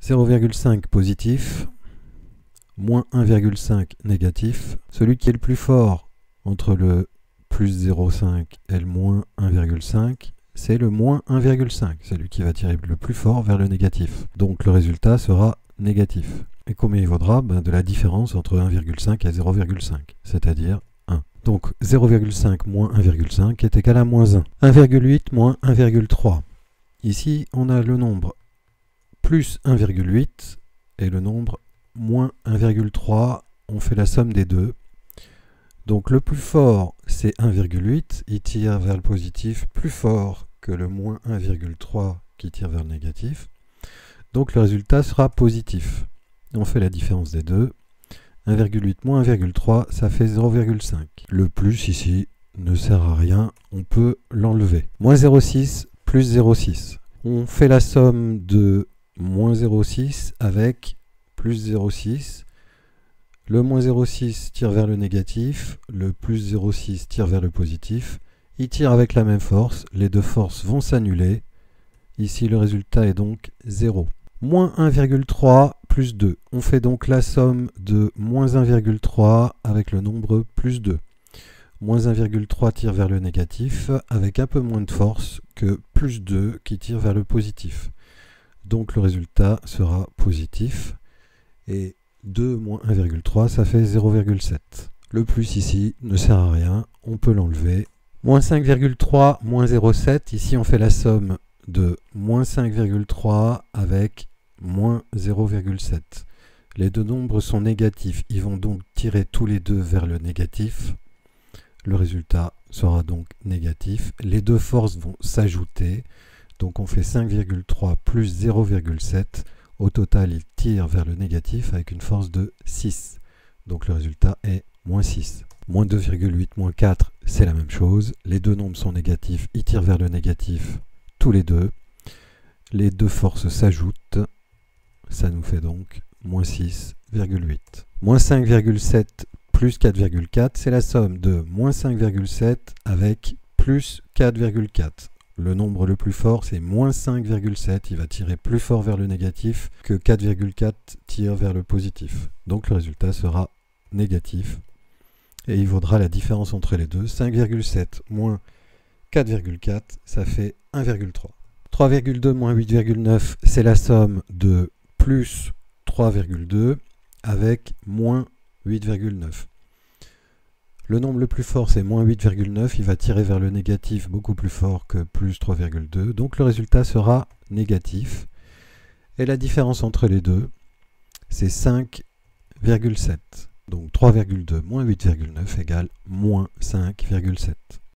0,5 positif, moins 1,5 négatif. Celui qui est le plus fort entre le plus 0,5 et le moins 1,5, c'est le moins 1,5, celui qui va tirer le plus fort vers le négatif. Donc le résultat sera négatif. Et combien il vaudra? De la différence entre 1,5 et 0,5, c'est-à-dire 1. Donc 0,5 moins 1,5 est égal à moins 1. 1,8 moins 1,3. Ici, on a le nombre plus 1,8 et le nombre moins 1,3. On fait la somme des deux. Donc le plus fort, c'est 1,8. Il tire vers le positif plus fort que le moins 1,3 qui tire vers le négatif. Donc le résultat sera positif. On fait la différence des deux. 1,8 moins 1,3, ça fait 0,5. Le plus ici ne sert à rien, on peut l'enlever. Moins 0,6 plus 0,6. On fait la somme de moins 0,6 avec plus 0,6. Le moins 0,6 tire vers le négatif, le plus 0,6 tire vers le positif. Ils tirent avec la même force, les deux forces vont s'annuler. Ici le résultat est donc 0. Moins 1,3 plus 2. On fait donc la somme de moins 1,3 avec le nombre plus 2. Moins 1,3 tire vers le négatif avec un peu moins de force que plus 2 qui tire vers le positif. Donc le résultat sera positif. Et 2 moins 1,3, ça fait 0,7. Le plus ici ne sert à rien, on peut l'enlever. Moins 5,3 moins 0,7, ici on fait la somme de moins 5,3 avec moins 0,7. Les deux nombres sont négatifs, ils vont donc tirer tous les deux vers le négatif. Le résultat sera donc négatif. Les deux forces vont s'ajouter, donc on fait 5,3 plus 0,7. Au total, il tire vers le négatif avec une force de 6. Donc le résultat est moins 6. Moins 2,8, moins 4, c'est la même chose. Les deux nombres sont négatifs, ils tirent vers le négatif tous les deux. Les deux forces s'ajoutent. Ça nous fait donc moins 6,8. Moins 5,7 plus 4,4, c'est la somme de moins 5,7 avec plus 4,4. Le nombre le plus fort, c'est moins 5,7. Il va tirer plus fort vers le négatif que 4,4 tire vers le positif. Donc le résultat sera négatif. Et il vaudra la différence entre les deux. 5,7 moins 4,4, ça fait 1,3. 3,2 moins 8,9, c'est la somme de plus 3,2 avec moins 8,9. Le nombre le plus fort, c'est moins 8,9. Il va tirer vers le négatif beaucoup plus fort que plus 3,2. Donc le résultat sera négatif. Et la différence entre les deux, c'est 5,7. Donc 3,2 moins 8,9 égale moins 5,7.